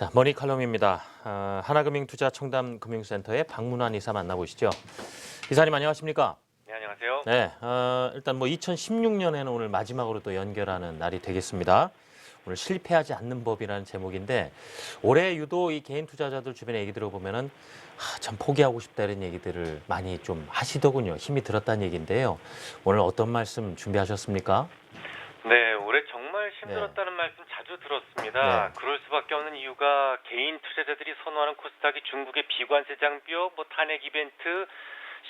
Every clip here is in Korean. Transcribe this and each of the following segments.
자, 머니 칼럼입니다. 하나금융투자청담금융센터의 박문환 이사 만나보시죠. 이사님 안녕하십니까? 네, 안녕하세요. 네, 일단 2016년에는 오늘 마지막으로 또 연결하는 날이 되겠습니다. 오늘 실패하지 않는 법이라는 제목인데 올해 유독 이 개인 투자자들 주변에 얘기 들어보면은 참 포기하고 싶다 이런 얘기들을 많이 좀 하시더군요. 힘이 들었다는 얘기인데요. 오늘 어떤 말씀 준비하셨습니까? 네, 올해 정말 네. 힘들었다는 말씀 자주 들었습니다. 네. 그럴 수밖에 없는 이유가 개인 투자자들이 선호하는 코스닥이 중국의 비관세 장벽, 탄핵 이벤트,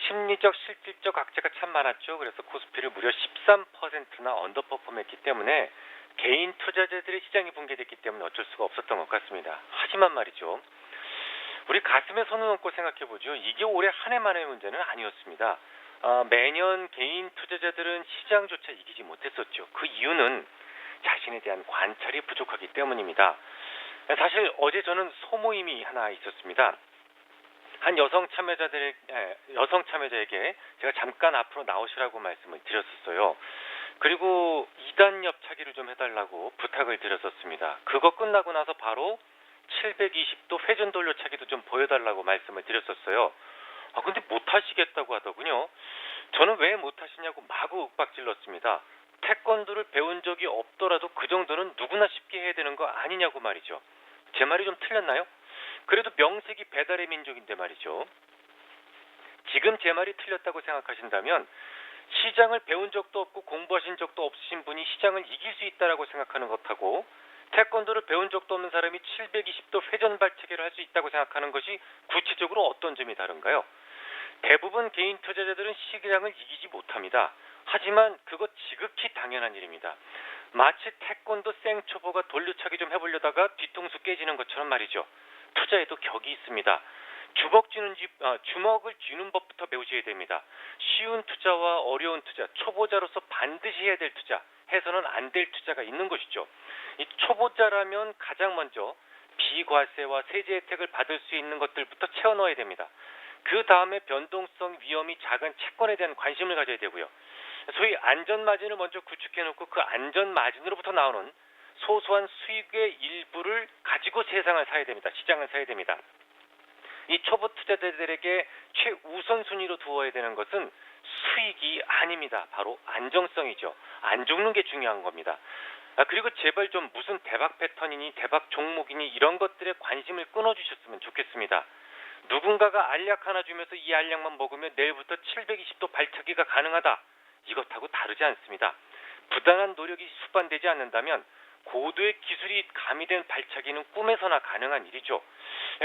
심리적, 실질적 악재가 참 많았죠. 그래서 코스피를 무려 13%나 언더퍼폼했기 때문에 개인 투자자들의 시장이 붕괴됐기 때문에 어쩔 수가 없었던 것 같습니다. 하지만 말이죠. 우리 가슴에 손을 얹고 생각해보죠. 이게 올해 한 해만의 문제는 아니었습니다. 매년 개인 투자자들은 시장조차 이기지 못했었죠. 그 이유는 자신에 대한 관찰이 부족하기 때문입니다. 사실 어제 저는 소모임이 하나 있었습니다. 한 여성 참여자에게 제가 잠깐 앞으로 나오시라고 말씀을 드렸었어요. 그리고 2단 옆차기를 좀 해달라고 부탁을 드렸었습니다. 그거 끝나고 나서 바로 720도 회전 돌려차기도 좀 보여달라고 말씀을 드렸었어요. 근데 못하시겠다고 하더군요. 저는 왜 못하시냐고 마구 윽박질렀습니다. 태권도를 배운 적이 없더라도 그 정도는 누구나 쉽게 해야 되는 거 아니냐고 말이죠. 제 말이 좀 틀렸나요? 그래도 명색이 배달의 민족인데 말이죠. 지금 제 말이 틀렸다고 생각하신다면 시장을 배운 적도 없고 공부하신 적도 없으신 분이 시장을 이길 수 있다라고 생각하는 것하고 태권도를 배운 적도 없는 사람이 720도 회전 발차기를 할 수 있다고 생각하는 것이 구체적으로 어떤 점이 다른가요? 대부분 개인 투자자들은 시장을 이기지 못합니다. 하지만 그것 지극히 당연한 일입니다. 마치 태권도 생초보가 돌려차기 좀 해보려다가 뒤통수 깨지는 것처럼 말이죠. 투자에도 격이 있습니다. 주먹을 쥐는 법부터 배우셔야 됩니다. 쉬운 투자와 어려운 투자, 초보자로서 반드시 해야 될 투자, 해서는 안 될 투자가 있는 것이죠. 이 초보자라면 가장 먼저 비과세와 세제 혜택을 받을 수 있는 것들부터 채워 넣어야 됩니다. 그 다음에 변동성 위험이 작은 채권에 대한 관심을 가져야 되고요. 소위 안전마진을 먼저 구축해놓고 그 안전마진으로부터 나오는 소소한 수익의 일부를 가지고 세상을 사야 됩니다. 시장을 사야 됩니다. 이 초보 투자자들에게 최우선 순위로 두어야 되는 것은 수익이 아닙니다. 바로 안정성이죠. 안 죽는 게 중요한 겁니다. 그리고 제발 좀 무슨 대박 패턴이니 대박 종목이니 이런 것들에 관심을 끊어주셨으면 좋겠습니다. 누군가가 알약 하나 주면서 이 알약만 먹으면 내일부터 720도 발차기가 가능하다. 이것하고 다르지 않습니다. 부단한 노력이 수반되지 않는다면 고도의 기술이 가미된 발차기는 꿈에서나 가능한 일이죠.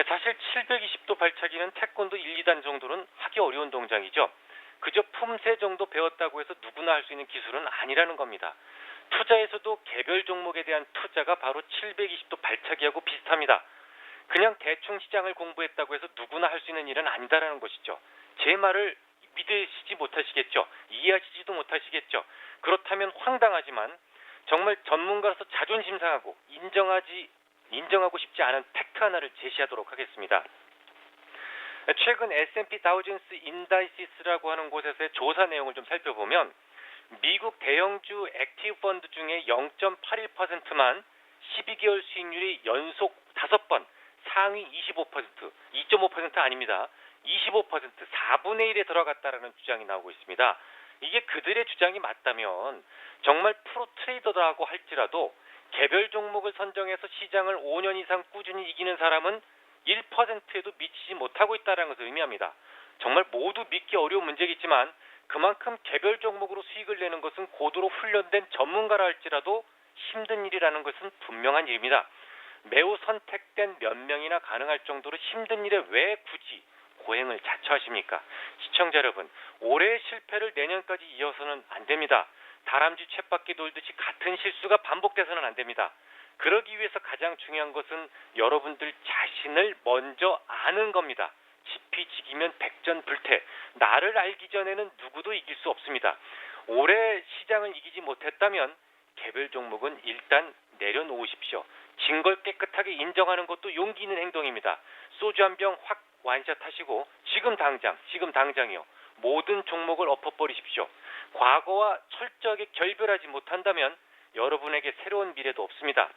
사실 720도 발차기는 태권도 1, 2단 정도는 하기 어려운 동작이죠. 그저 품새 정도 배웠다고 해서 누구나 할 수 있는 기술은 아니라는 겁니다. 투자에서도 개별 종목에 대한 투자가 바로 720도 발차기하고 비슷합니다. 그냥 대충 시장을 공부했다고 해서 누구나 할 수 있는 일은 아니다라는 것이죠. 제 말을 믿으시지 못하시겠죠. 이해하시지도 못하시겠죠. 그렇다면 황당하지만 정말 전문가로서 자존심 상하고 인정하고 싶지 않은 팩트 하나를 제시하도록 하겠습니다. 최근 S&P 다우존스 인다이시스라고 하는 곳에서의 조사 내용을 좀 살펴보면 미국 대형주 액티브 펀드 중에 0.81%만 12개월 수익률이 연속 5번 상위 25%, 2.5% 아닙니다. 25%, 4분의 1에 들어갔다라는 주장이 나오고 있습니다. 이게 그들의 주장이 맞다면 정말 프로 트레이더라고 할지라도 개별 종목을 선정해서 시장을 5년 이상 꾸준히 이기는 사람은 1%에도 미치지 못하고 있다는 것을 의미합니다. 정말 모두 믿기 어려운 문제겠지만 그만큼 개별 종목으로 수익을 내는 것은 고도로 훈련된 전문가라 할지라도 힘든 일이라는 것은 분명한 일입니다. 매우 선택된 몇 명이나 가능할 정도로 힘든 일에 왜 굳이 고행을 자처하십니까? 시청자 여러분, 올해의 실패를 내년까지 이어서는 안 됩니다. 다람쥐 쳇바퀴 돌듯이 같은 실수가 반복돼서는 안 됩니다. 그러기 위해서 가장 중요한 것은 여러분들 자신을 먼저 아는 겁니다. 지피지기면 백전불태. 나를 알기 전에는 누구도 이길 수 없습니다. 올해 시장을 이기지 못했다면 개별 종목은 일단 내려놓으십시오. 진 걸 깨끗하게 인정하는 것도 용기 있는 행동입니다. 소주 한 병 확 완샷 하시고 지금 당장이요. 모든 종목을 엎어버리십시오. 과거와 철저하게 결별하지 못한다면 여러분에게 새로운 미래도 없습니다.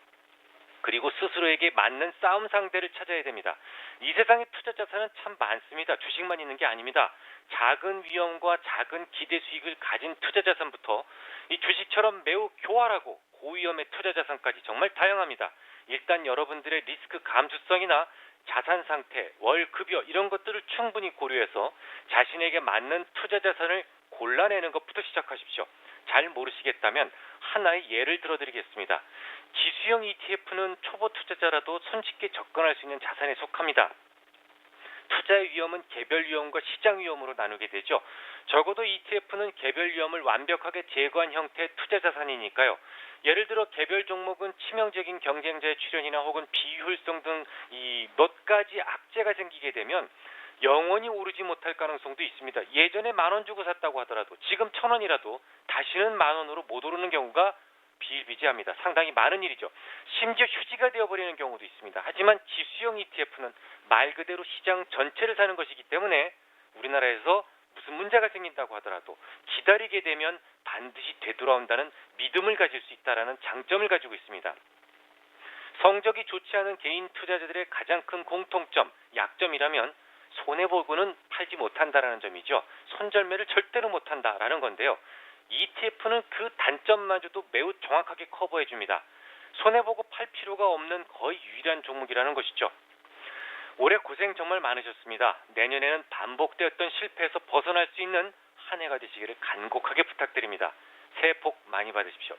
그리고 스스로에게 맞는 싸움 상대를 찾아야 됩니다. 이 세상에 투자 자산은 참 많습니다. 주식만 있는 게 아닙니다. 작은 위험과 작은 기대 수익을 가진 투자 자산부터 이 주식처럼 매우 교활하고 고위험의 투자 자산까지 정말 다양합니다. 일단 여러분들의 리스크 감수성이나 자산 상태, 월 급여 이런 것들을 충분히 고려해서 자신에게 맞는 투자 자산을 골라내는 것부터 시작하십시오. 잘 모르시겠다면 하나의 예를 들어드리겠습니다. 지수형 ETF는 초보 투자자라도 손쉽게 접근할 수 있는 자산에 속합니다. 투자의 위험은 개별 위험과 시장 위험으로 나누게 되죠. 적어도 ETF는 개별 위험을 완벽하게 제거한 형태의 투자 자산이니까요. 예를 들어 개별 종목은 치명적인 경쟁자의 출현이나 혹은 비효율성 등 이 몇 가지 악재가 생기게 되면 영원히 오르지 못할 가능성도 있습니다. 예전에 10,000원 주고 샀다고 하더라도 지금 1,000원이라도 다시는 10,000원으로 못 오르는 경우가 비일비재합니다. 상당히 많은 일이죠. 심지어 휴지가 되어버리는 경우도 있습니다. 하지만 지수형 ETF는 말 그대로 시장 전체를 사는 것이기 때문에 우리나라에서 무슨 문제가 생긴다고 하더라도 기다리게 되면 반드시 되돌아온다는 믿음을 가질 수 있다는 장점을 가지고 있습니다. 성적이 좋지 않은 개인 투자자들의 가장 큰 공통점, 약점이라면 손해보고는 팔지 못한다라는 점이죠. 손절매를 절대로 못한다라는 건데요. ETF는 그 단점마저도 매우 정확하게 커버해줍니다. 손해보고 팔 필요가 없는 거의 유일한 종목이라는 것이죠. 올해 고생 정말 많으셨습니다. 내년에는 반복되었던 실패에서 벗어날 수 있는 한 해가 되시기를 간곡하게 부탁드립니다. 새해 복 많이 받으십시오.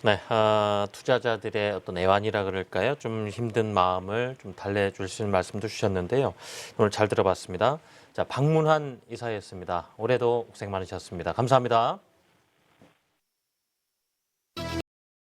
네, 투자자들의 어떤 애환이라 그럴까요? 좀 힘든 마음을 좀 달래줄 수 있는 말씀도 주셨는데요. 오늘 잘 들어봤습니다. 자, 박문환 이사였습니다. 올해도 고생 많으셨습니다. 감사합니다.